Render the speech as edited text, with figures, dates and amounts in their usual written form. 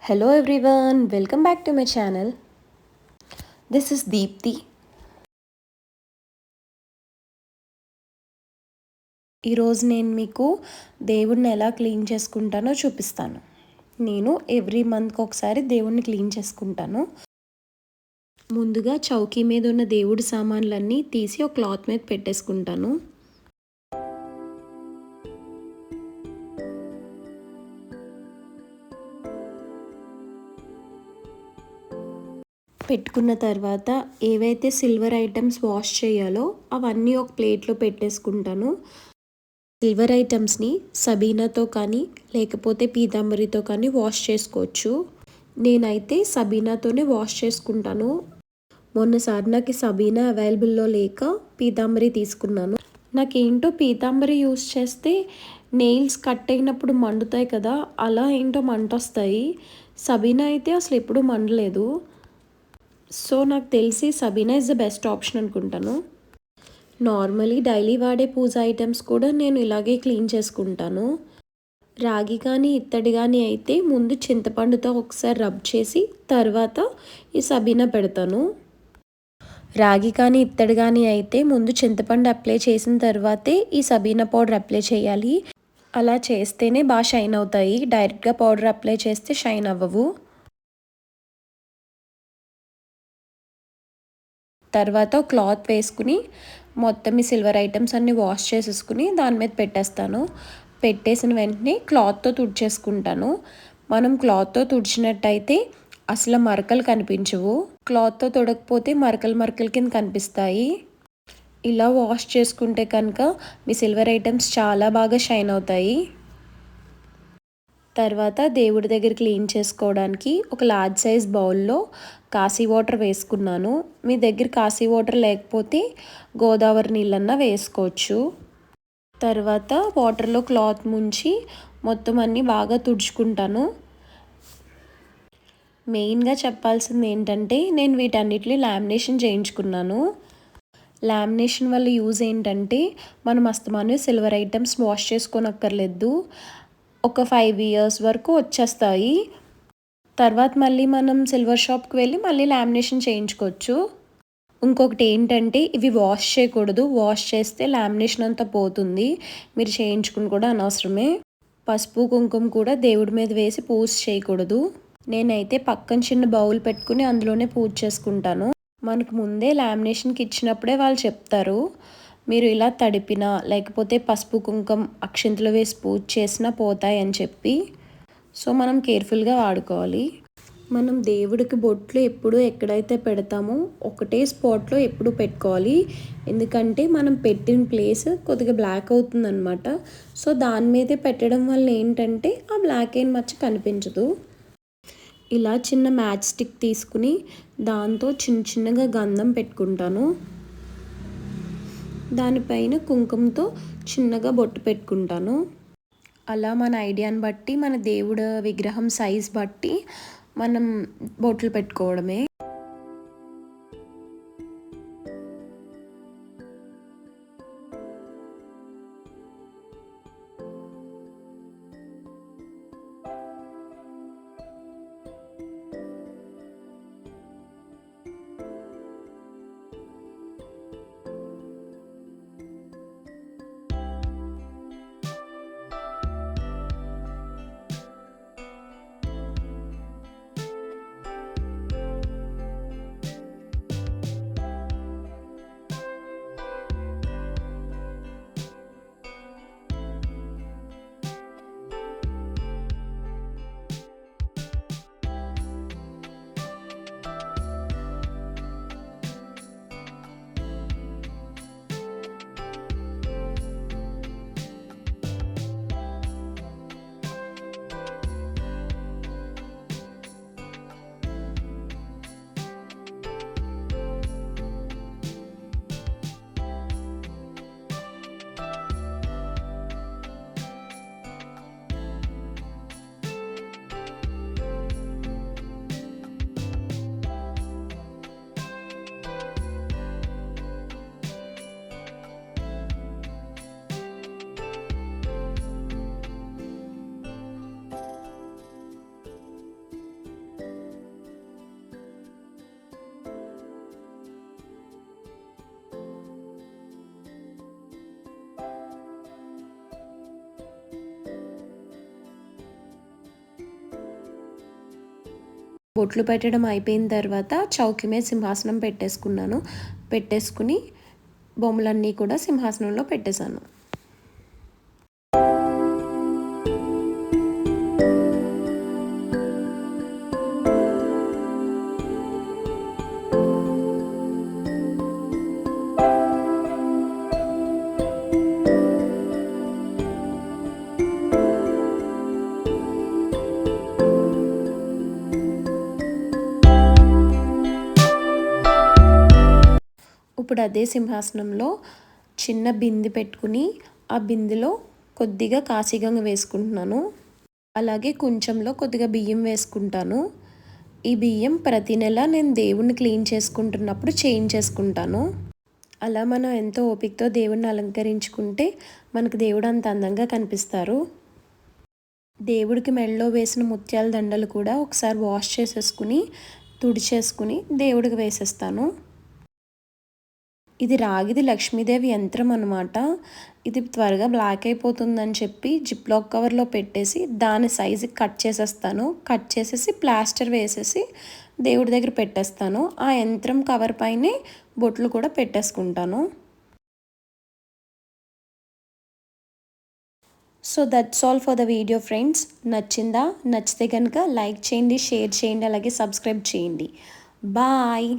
Hello everyone, welcome back to my channel. This is Deepthi. ఈరోజు నేను మీకు దేవుడిని ఎలా క్లీన్ చేసుకుంటానో చూపిస్తాను. నేను ఎవ్రీ మంత్కి ఒకసారి దేవుడిని క్లీన్ చేసుకుంటాను. ముందుగా చౌకీ మీద ఉన్న దేవుడి సామాన్లన్నీ తీసి ఒక క్లాత్ మీద పెట్టేసుకుంటాను. పెట్టుకున్న తర్వాత ఏవైతే సిల్వర్ ఐటమ్స్ వాష్ చేయాలో అవన్నీ ఒక ప్లేట్లో పెట్టేసుకుంటాను. సిల్వర్ ఐటమ్స్ని సబీనాతో కానీ లేకపోతే పీతాంబరితో కానీ వాష్ చేసుకోవచ్చు. నేనైతే సబీనాతోనే వాష్ చేసుకుంటాను. మొన్నసారి నాకు సబీనా అవైలబుల్లో లేక పీతాంబరి తీసుకున్నాను. నాకేంటో పీతాంబరి యూస్ చేస్తే నెయిల్స్ కట్ అయినప్పుడు మండుతాయి కదా, అలా ఏంటో మంట వస్తాయి. సబీనా అయితే అసలు ఎప్పుడూ మండలేదు. సో నాకు తెలిసి Sabena is the best option అనుకుంటాను. నార్మలీ డైలీ వాడే పూజ ఐటమ్స్ కూడా నేను ఇలాగే క్లీన్ చేసుకుంటాను. రాగి కానీ ఇత్తడి కానీ అయితే ముందు చింతపండుతో ఒకసారి రబ్ చేసి తర్వాత ఈ సబీనా పెడతాను. రాగి కానీ ఇత్తడి కానీ అయితే ముందు చింతపండు అప్లై చేసిన తర్వాతే ఈ సబీనా పౌడర్ అప్లై చేయాలి. అలా చేస్తేనే బాగా షైన్ అవుతాయి. డైరెక్ట్గా పౌడర్ అప్లై చేస్తే షైన్ అవ్వవు. తర్వాత క్లాత్ వేసుకుని మొత్తం ఈ సిల్వర్ ఐటమ్స్ అన్నీ వాష్ చేసేసుకుని దాని మీద పెట్టేస్తాను. పెట్టేసిన వెంటనే క్లాత్తో తుడిచేసుకుంటాను. మనం క్లాత్తో తుడిచినట్టయితే అసలు మరకలు కనిపించవు. క్లాత్తో తుడకపోతే మరకలు కింద కనిపిస్తాయి. ఇలా వాష్ చేసుకుంటే కనుక మీ సిల్వర్ ఐటమ్స్ చాలా బాగా షైన్ అవుతాయి. తర్వాత దేవుడి దగ్గర క్లీన్ చేసుకోవడానికి ఒక లార్జ్ సైజ్ బౌల్లో కాశీ వాటర్ వేసుకున్నాను. మీ దగ్గర కాశీ వాటర్ లేకపోతే గోదావరి నీళ్ళన్నా వేసుకోవచ్చు. తర్వాత వాటర్లో క్లాత్ ముంచి మొత్తం అన్నీ బాగా తుడుచుకుంటాను. మెయిన్గా చెప్పాల్సింది ఏంటంటే నేను వీటన్నిటిని లామినేషన్ చేయించుకున్నాను. లామినేషన్ వల్ల యూజ్ ఏంటంటే మనం అస్తమానం సిల్వర్ ఐటమ్స్ వాష్ చేసుకోనక్కర్లేదు. ఒక 5 years వరకు వచ్చేస్తాయి. తర్వాత మళ్ళీ మనం సిల్వర్ షాప్కి వెళ్ళి మళ్ళీ లామినేషన్ చేయించుకోవచ్చు. ఇంకొకటి ఏంటంటే ఇవి వాష్ చేయకూడదు. వాష్ చేస్తే లామినేషన్ అంతా పోతుంది. మీరు చేయించుకుని కూడా అనవసరమే. పసుపు కుంకుమ కూడా దేవుడి మీద వేసి పూజ చేయకూడదు. నేనైతే పక్కన చిన్న బౌల్ పెట్టుకుని అందులోనే పూజ చేసుకుంటాను. మనకు ముందే లామినేషన్కి ఇచ్చినప్పుడే వాళ్ళు చెప్తారు, మీరు ఇలా తడిపినా లేకపోతే పసుపు కుంకుమ అక్షింతలు వేసి పూజ చేసినా పోతాయి అని చెప్పి. సో మనం కేర్ఫుల్గా వాడుకోవాలి. మనం దేవుడికి బొట్లు ఎప్పుడు ఎక్కడైతే పెడతామో ఒకటే స్పాట్లో ఎప్పుడు పెట్టుకోవాలి. ఎందుకంటే మనం పెట్టిన ప్లేస్ కొద్దిగా బ్లాక్ అవుతుందన్నమాట. సో దాని మీదే పెట్టడం వల్ల ఏంటంటే ఆ బ్లాక్ అయిన మచ్చ కనిపించదు. ఇలా చిన్న మ్యాచ్ స్టిక్ తీసుకుని దాంతో చిన్నగా గంధం పెట్టుకుంటాను. దానిపైన కుంకుమతో చిన్నగా బొట్టు పెట్టుకుంటాను. అలా మన ఐడియాని బట్టి మన దేవుడు విగ్రహం సైజ్ బట్టి మనం బొట్లు పెట్టుకోవడమే. బొట్లు పెట్టడం అయిపోయిన తర్వాత చౌకి మీద సింహాసనం పెట్టేసుకుని బొమ్మలన్నీ కూడా సింహాసనంలో పెట్టేశాను. ఇప్పుడు అదే సింహాసనంలో చిన్న బిందె పెట్టుకుని ఆ బిందెలో కొద్దిగా కాశీగంగ వేసుకుంటున్నాను. అలాగే కొంచెంలో కొద్దిగా బియ్యం వేసుకుంటాను. ఈ బియ్యం ప్రతి నెల నేను దేవుణ్ణి క్లీన్ చేసుకుంటున్నప్పుడు చేంజ్ చేసుకుంటాను. అలా మనం ఎంతో ఓపికతో దేవుణ్ణి అలంకరించుకుంటే మనకు దేవుడు అంత అందంగా కనిపిస్తారు. దేవుడికి మెడలో వేసిన ముత్యాల దండలు కూడా ఒకసారి వాష్ చేసేసుకుని తుడిచేసుకుని దేవుడికి వేసేస్తాను. ఇది రాగిది లక్ష్మీదేవి యంత్రం అనమాట. ఇది త్వరగా బ్లాక్ అయిపోతుందని చెప్పి జిప్లాక్ కవర్లో పెట్టేసి దాని సైజుకి కట్ చేసేస్తాను. కట్ చేసేసి ప్లాస్టర్ వేసేసి దేవుడి దగ్గర పెట్టేస్తాను. ఆ యంత్రం కవర్ పైనే బొట్లు కూడా పెట్టేసుకుంటాను. So that's all for the video friends. నచ్చిందా? నచ్చితే కనుక లైక్ చేయండి, షేర్ చేయండి, అలాగే సబ్స్క్రైబ్ చేయండి. బాయ్.